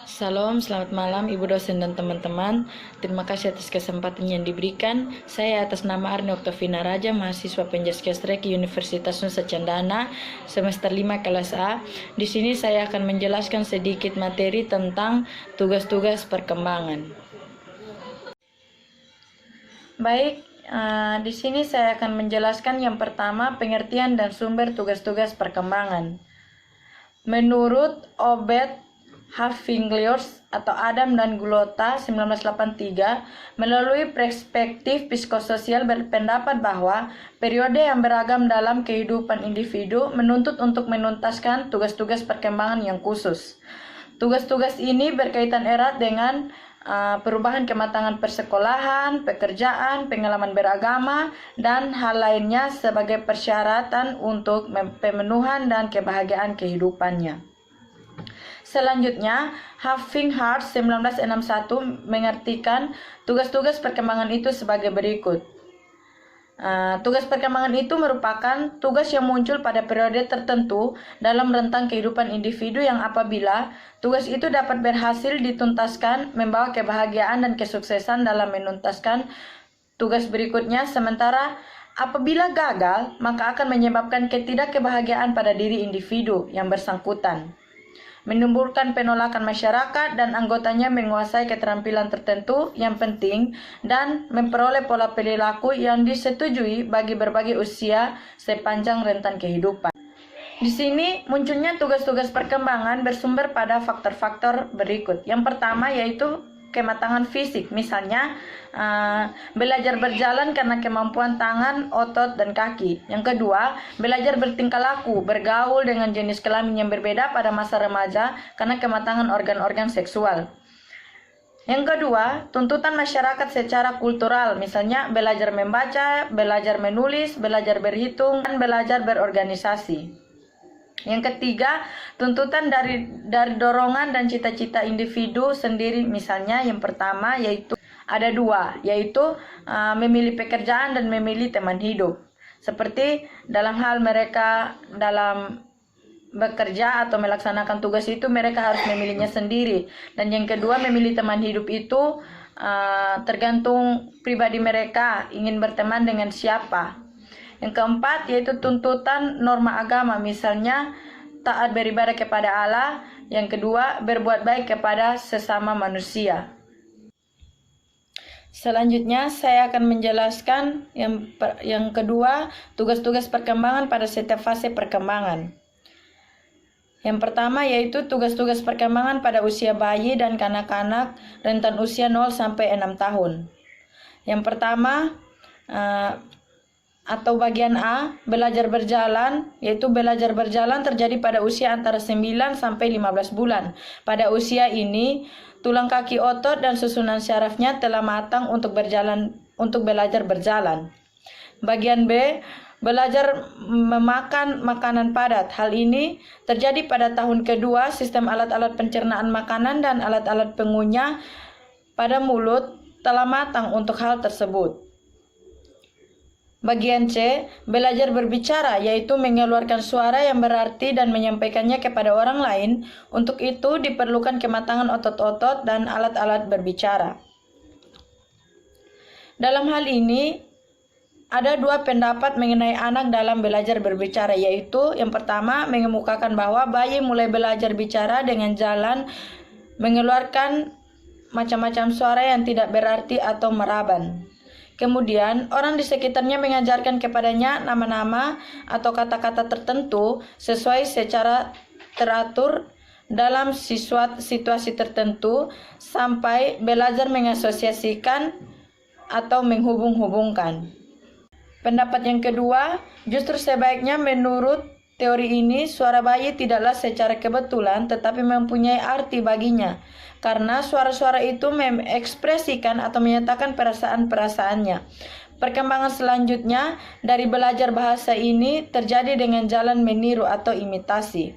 Salam, selamat malam Ibu dosen dan teman-teman. Terima kasih atas kesempatan yang diberikan. Saya atas nama Arni Oktavina Raja, mahasiswa Penjaskesrek Universitas Nusa Cendana, semester 5 kelas A. Di sini saya akan menjelaskan sedikit materi tentang tugas-tugas perkembangan. Baik, di sini saya akan menjelaskan yang pertama pengertian dan sumber tugas-tugas perkembangan. Menurut Obed Havingleers atau Adam dan Gulota 1983 melalui perspektif psikososial berpendapat bahwa periode yang beragam dalam kehidupan individu menuntut untuk menuntaskan tugas-tugas perkembangan yang khusus. Tugas-tugas ini berkaitan erat dengan perubahan kematangan persekolahan, pekerjaan, pengalaman beragama, dan hal lainnya sebagai persyaratan untuk pemenuhan dan kebahagiaan kehidupannya. Selanjutnya, Havingheart 1961 mengartikan tugas-tugas perkembangan itu sebagai berikut. Tugas perkembangan itu merupakan tugas yang muncul pada periode tertentu dalam rentang kehidupan individu yang apabila tugas itu dapat berhasil dituntaskan membawa kebahagiaan dan kesuksesan dalam menuntaskan tugas berikutnya, sementara apabila gagal maka akan menyebabkan ketidakkebahagiaan pada diri individu yang bersangkutan, menimbulkan penolakan masyarakat dan anggotanya menguasai keterampilan tertentu yang penting dan memperoleh pola perilaku yang disetujui bagi berbagai usia sepanjang rentan kehidupan. Di sini munculnya tugas-tugas perkembangan bersumber pada faktor-faktor berikut. Yang pertama yaitu kematangan fisik, misalnya belajar berjalan karena kemampuan tangan, otot, dan kaki. Yang kedua, belajar bertingkah laku, bergaul dengan jenis kelamin yang berbeda pada masa remaja karena kematangan organ-organ seksual. Yang kedua, tuntutan masyarakat secara kultural, misalnya belajar membaca, belajar menulis, belajar berhitung, dan belajar berorganisasi. Yang ketiga, tuntutan dari dorongan dan cita-cita individu sendiri, misalnya yang pertama yaitu ada dua, yaitu memilih pekerjaan dan memilih teman hidup. Seperti dalam hal mereka dalam bekerja atau melaksanakan tugas itu mereka harus memilihnya sendiri. Dan yang kedua, memilih teman hidup itu tergantung pribadi mereka ingin berteman dengan siapa. Yang keempat yaitu tuntutan norma agama, misalnya taat beribadah kepada Allah. Yang kedua, berbuat baik kepada sesama manusia. Selanjutnya saya akan menjelaskan yang kedua, tugas-tugas perkembangan pada setiap fase perkembangan. Yang pertama yaitu tugas-tugas perkembangan pada usia bayi dan kanak-kanak rentan usia 0 sampai 6 tahun. Yang pertama atau bagian A, belajar berjalan, yaitu belajar berjalan terjadi pada usia antara 9 sampai 15 bulan. Pada usia ini, tulang kaki, otot, dan susunan syarafnya telah matang untuk belajar berjalan. Bagian B, belajar memakan makanan padat. Hal ini terjadi pada tahun kedua. Sistem alat-alat pencernaan makanan dan alat-alat pengunyah pada mulut telah matang untuk hal tersebut. Bagian C, belajar berbicara, yaitu mengeluarkan suara yang berarti dan menyampaikannya kepada orang lain. Untuk itu diperlukan kematangan otot-otot dan alat-alat berbicara. Dalam hal ini, ada dua pendapat mengenai anak dalam belajar berbicara, yaitu yang pertama mengemukakan bahwa bayi mulai belajar bicara dengan jalan mengeluarkan macam-macam suara yang tidak berarti atau meraban. Kemudian, orang di sekitarnya mengajarkan kepadanya nama-nama atau kata-kata tertentu sesuai secara teratur dalam situasi tertentu sampai belajar mengasosiasikan atau menghubung-hubungkan. Pendapat yang kedua, justru sebaiknya menurut teori ini suara bayi tidaklah secara kebetulan tetapi mempunyai arti baginya. Karena suara-suara itu mengekspresikan atau menyatakan perasaan-perasaannya. Perkembangan selanjutnya dari belajar bahasa ini terjadi dengan jalan meniru atau imitasi.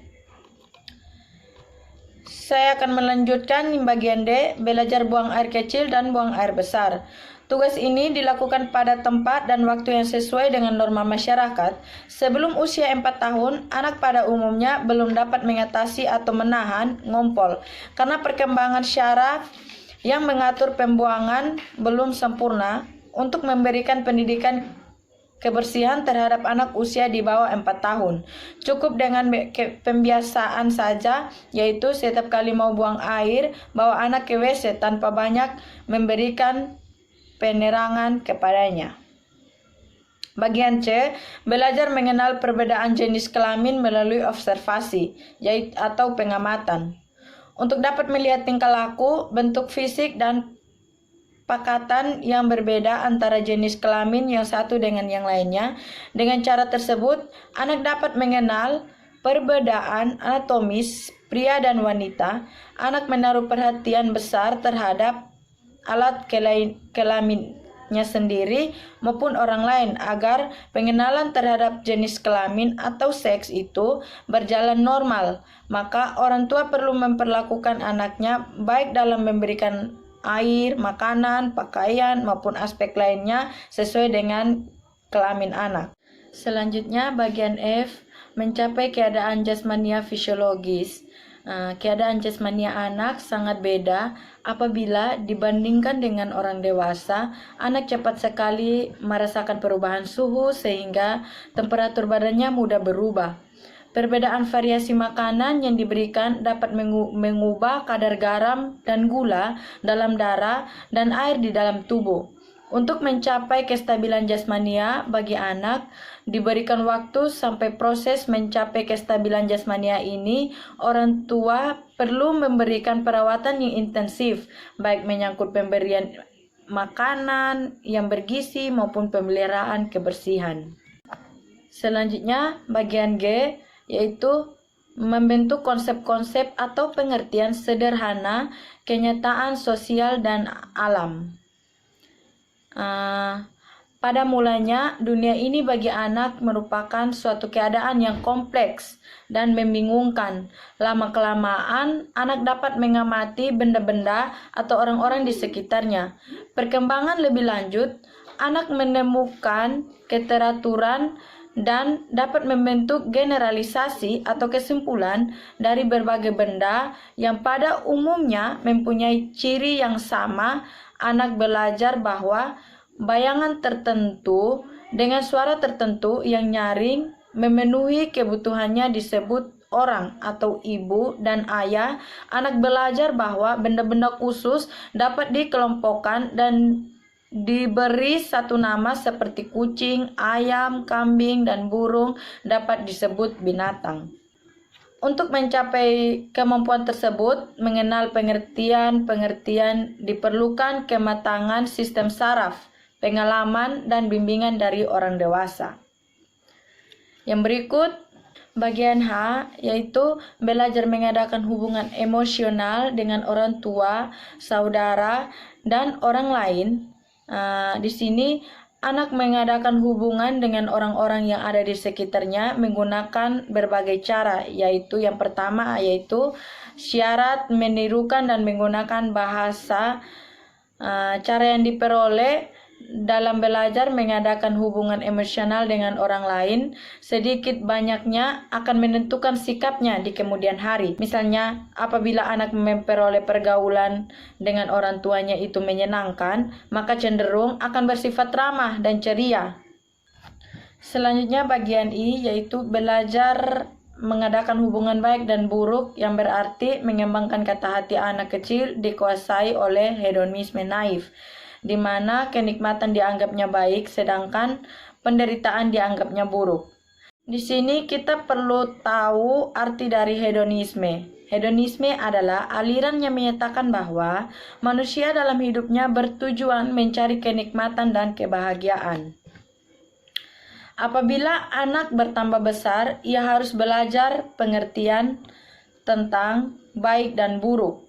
Saya akan melanjutkan bagian D, belajar buang air kecil dan buang air besar. Tugas ini dilakukan pada tempat dan waktu yang sesuai dengan norma masyarakat. Sebelum usia 4 tahun, anak pada umumnya belum dapat mengatasi atau menahan ngompol karena perkembangan syaraf yang mengatur pembuangan belum sempurna. Untuk memberikan pendidikan kebersihan terhadap anak usia di bawah 4 tahun. Cukup dengan pembiasaan saja, yaitu setiap kali mau buang air, bawa anak ke WC tanpa banyak memberikan penerangan kepadanya. Bagian C, belajar mengenal perbedaan jenis kelamin melalui observasi, yaitu atau pengamatan. Untuk dapat melihat tingkah laku, bentuk fisik, dan pakatan yang berbeda antara jenis kelamin yang satu dengan yang lainnya. Dengan cara tersebut, anak dapat mengenal perbedaan anatomis pria dan wanita. Anak menaruh perhatian besar terhadap alat kelaminnya sendiri maupun orang lain agar pengenalan terhadap jenis kelamin atau seks itu berjalan normal. Maka orang tua perlu memperlakukan anaknya baik dalam memberikan air, makanan, pakaian maupun aspek lainnya sesuai dengan kelamin anak. Selanjutnya bagian F, mencapai keadaan jasmania fisiologis. Keadaan jasmania anak sangat beda apabila dibandingkan dengan orang dewasa. Anak cepat sekali merasakan perubahan suhu sehingga temperatur badannya mudah berubah. Perbedaan variasi makanan yang diberikan dapat mengubah kadar garam dan gula dalam darah dan air di dalam tubuh. Untuk mencapai kestabilan jasmania bagi anak, diberikan waktu sampai proses mencapai kestabilan jasmania ini, orang tua perlu memberikan perawatan yang intensif, baik menyangkut pemberian makanan yang bergizi maupun pemeliharaan kebersihan. Selanjutnya, bagian G, yaitu membentuk konsep-konsep atau pengertian sederhana kenyataan sosial dan alam. Pada mulanya, dunia ini bagi anak merupakan suatu keadaan yang kompleks dan membingungkan. Lama-kelamaan, anak dapat mengamati benda-benda atau orang-orang di sekitarnya. Perkembangan lebih lanjut, anak menemukan keteraturan dan dapat membentuk generalisasi atau kesimpulan dari berbagai benda yang pada umumnya mempunyai ciri yang sama. Anak belajar bahwa bayangan tertentu dengan suara tertentu yang nyaring memenuhi kebutuhannya disebut orang atau ibu dan ayah. Anak belajar bahwa benda-benda khusus dapat dikelompokkan dan diberi satu nama seperti kucing, ayam, kambing, dan burung dapat disebut binatang. Untuk mencapai kemampuan tersebut, mengenal pengertian-pengertian diperlukan kematangan sistem saraf, pengalaman, dan bimbingan dari orang dewasa. Yang berikut, bagian H, yaitu belajar mengadakan hubungan emosional dengan orang tua, saudara, dan orang lain. Di sini anak mengadakan hubungan dengan orang-orang yang ada di sekitarnya menggunakan berbagai cara, yaitu yang pertama yaitu syarat, menirukan, dan menggunakan bahasa. Cara yang diperoleh dalam belajar mengadakan hubungan emosional dengan orang lain sedikit banyaknya akan menentukan sikapnya di kemudian hari. Misalnya, apabila anak memperoleh pergaulan dengan orang tuanya itu menyenangkan, maka cenderung akan bersifat ramah dan ceria. Selanjutnya bagian I, yaitu belajar mengadakan hubungan baik dan buruk, yang berarti mengembangkan kata hati anak kecil dikuasai oleh hedonisme naif, di mana kenikmatan dianggapnya baik sedangkan penderitaan dianggapnya buruk. Di sini kita perlu tahu arti dari hedonisme. Hedonisme adalah aliran yang menyatakan bahwa manusia dalam hidupnya bertujuan mencari kenikmatan dan kebahagiaan. Apabila anak bertambah besar, ia harus belajar pengertian tentang baik dan buruk,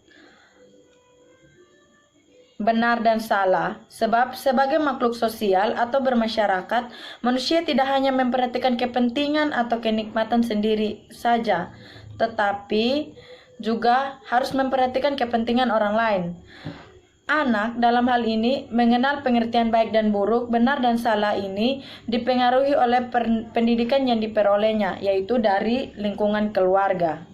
benar dan salah, sebab sebagai makhluk sosial atau bermasyarakat, manusia tidak hanya memperhatikan kepentingan atau kenikmatan sendiri saja, tetapi juga harus memperhatikan kepentingan orang lain. Anak dalam hal ini mengenal pengertian baik dan buruk, benar dan salah ini dipengaruhi oleh pendidikan yang diperolehnya, yaitu dari lingkungan keluarga.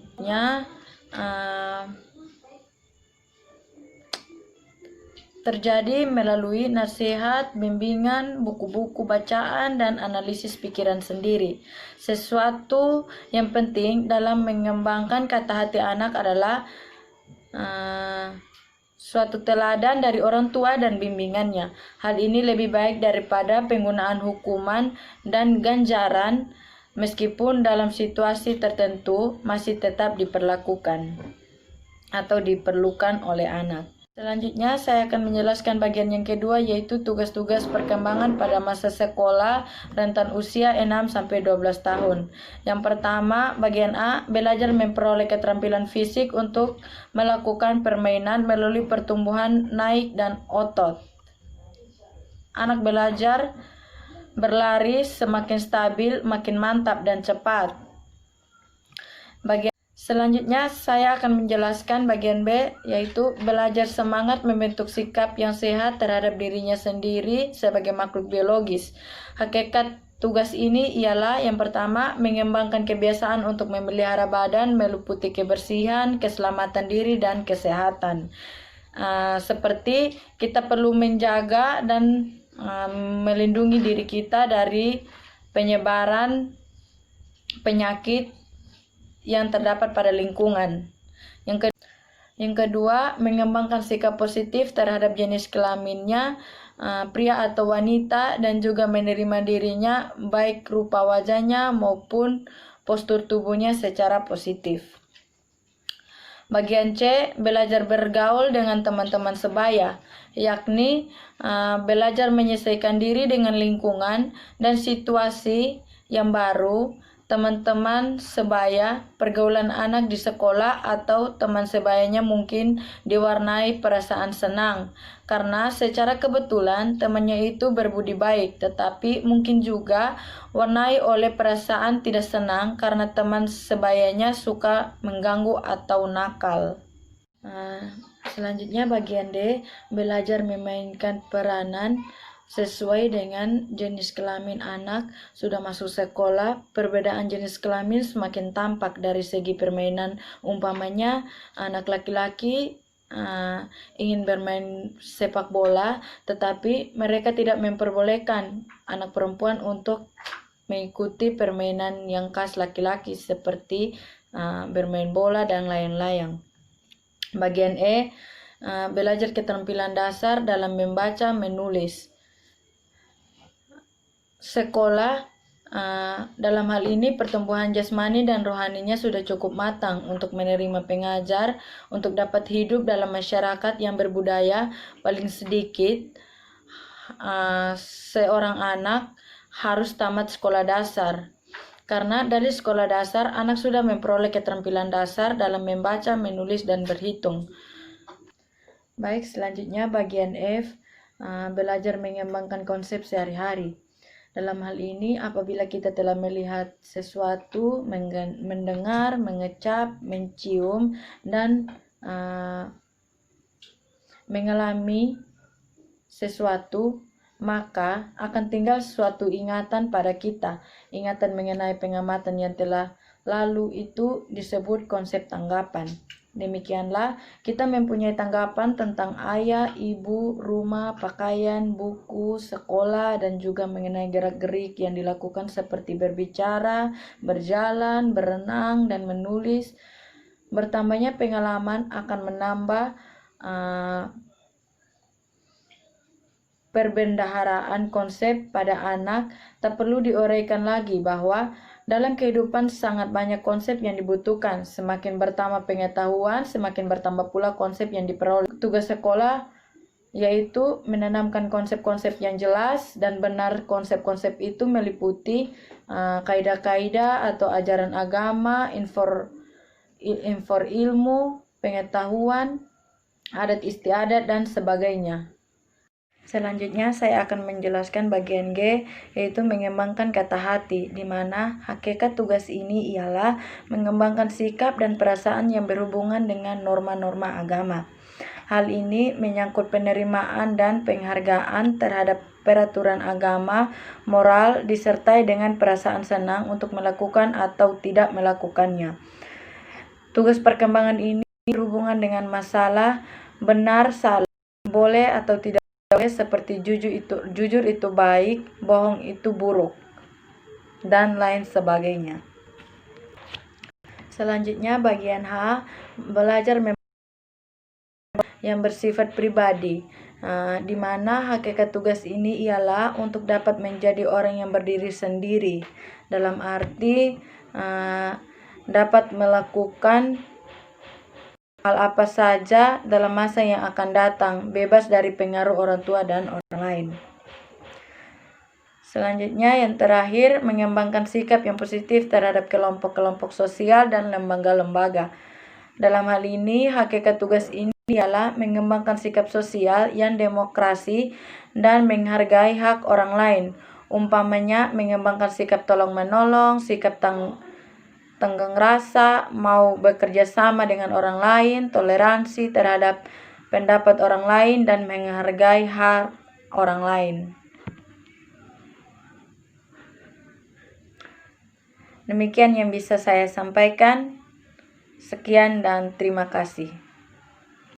Terjadi melalui nasihat, bimbingan, buku-buku bacaan, dan analisis pikiran sendiri. Sesuatu yang penting dalam mengembangkan kata hati anak adalah suatu teladan dari orang tua dan bimbingannya. Hal ini lebih baik daripada penggunaan hukuman dan ganjaran, meskipun dalam situasi tertentu masih tetap diperlakukan atau diperlukan oleh anak. Selanjutnya saya akan menjelaskan bagian yang kedua, yaitu tugas-tugas perkembangan pada masa sekolah rentan usia 6-12 tahun. Yang pertama, bagian A, belajar memperoleh keterampilan fisik untuk melakukan permainan melalui pertumbuhan naik dan otot. Anak belajar berlari semakin stabil, makin mantap dan cepat. Selanjutnya saya akan menjelaskan bagian B, yaitu belajar semangat membentuk sikap yang sehat terhadap dirinya sendiri sebagai makhluk biologis. Hakikat tugas ini ialah yang pertama, mengembangkan kebiasaan untuk memelihara badan meliputi kebersihan, keselamatan diri, dan kesehatan. Seperti kita perlu menjaga dan melindungi diri kita dari penyebaran penyakit yang terdapat pada lingkungan. Yang kedua, mengembangkan sikap positif terhadap jenis kelaminnya, pria atau wanita, dan juga menerima dirinya, baik rupa wajahnya maupun postur tubuhnya secara positif. Bagian C, belajar bergaul dengan teman-teman sebaya, yakni belajar menyesuaikan diri dengan lingkungan dan situasi yang baru. Teman-teman sebaya, pergaulan anak di sekolah atau teman sebayanya mungkin diwarnai perasaan senang karena secara kebetulan temannya itu berbudi baik, tetapi mungkin juga warnai oleh perasaan tidak senang karena teman sebayanya suka mengganggu atau nakal. Selanjutnya bagian D, belajar memainkan peranan sesuai dengan jenis kelamin anak. Sudah masuk sekolah, perbedaan jenis kelamin semakin tampak dari segi permainan. Umpamanya anak laki-laki ingin bermain sepak bola, tetapi mereka tidak memperbolehkan anak perempuan untuk mengikuti permainan yang khas laki-laki seperti bermain bola dan lain-lain. Bagian E, belajar keterampilan dasar dalam membaca, menulis. Sekolah dalam hal ini pertumbuhan jasmani dan rohaninya sudah cukup matang untuk menerima pengajar untuk dapat hidup dalam masyarakat yang berbudaya. Paling sedikit seorang anak harus tamat sekolah dasar, karena dari sekolah dasar anak sudah memperoleh keterampilan dasar dalam membaca, menulis, dan berhitung. Baik, selanjutnya bagian F, belajar mengembangkan konsep sehari-hari. Dalam hal ini, apabila kita telah melihat sesuatu, mendengar, mengecap, mencium, dan mengalami sesuatu, maka akan tinggal suatu ingatan pada kita. Ingatan mengenai pengamatan yang telah lalu itu disebut konsep tanggapan. Demikianlah, kita mempunyai tanggapan tentang ayah, ibu, rumah, pakaian, buku, sekolah, dan juga mengenai gerak-gerik yang dilakukan seperti berbicara, berjalan, berenang, dan menulis. Bertambahnya pengalaman akan menambah perbendaharaan konsep pada anak. Tak perlu diuraikan lagi bahwa dalam kehidupan sangat banyak konsep yang dibutuhkan. Semakin bertambah pengetahuan, semakin bertambah pula konsep yang diperoleh. Tugas sekolah yaitu menanamkan konsep-konsep yang jelas dan benar. Konsep-konsep itu meliputi kaidah-kaidah atau ajaran agama, ilmu, pengetahuan, adat istiadat, dan sebagainya. Selanjutnya saya akan menjelaskan bagian G, yaitu mengembangkan kata hati, di mana hakikat tugas ini ialah mengembangkan sikap dan perasaan yang berhubungan dengan norma-norma agama. Hal ini menyangkut penerimaan dan penghargaan terhadap peraturan agama, moral, disertai dengan perasaan senang untuk melakukan atau tidak melakukannya. Tugas perkembangan ini berhubungan dengan masalah benar, salah, boleh atau tidak boleh, seperti jujur itu baik, bohong itu buruk, dan lain sebagainya. Selanjutnya bagian H, belajar yang bersifat pribadi, di mana hakikat tugas ini ialah untuk dapat menjadi orang yang berdiri sendiri, dalam arti dapat melakukan hal apa saja dalam masa yang akan datang, bebas dari pengaruh orang tua dan orang lain. Selanjutnya yang terakhir, mengembangkan sikap yang positif terhadap kelompok-kelompok sosial dan lembaga-lembaga. Dalam hal ini, hakikat tugas ini ialah mengembangkan sikap sosial yang demokrasi dan menghargai hak orang lain. Umpamanya, mengembangkan sikap tolong-menolong, sikap tenggang rasa, mau bekerja sama dengan orang lain, toleransi terhadap pendapat orang lain, dan menghargai hak orang lain. Demikian yang bisa saya sampaikan. Sekian dan terima kasih.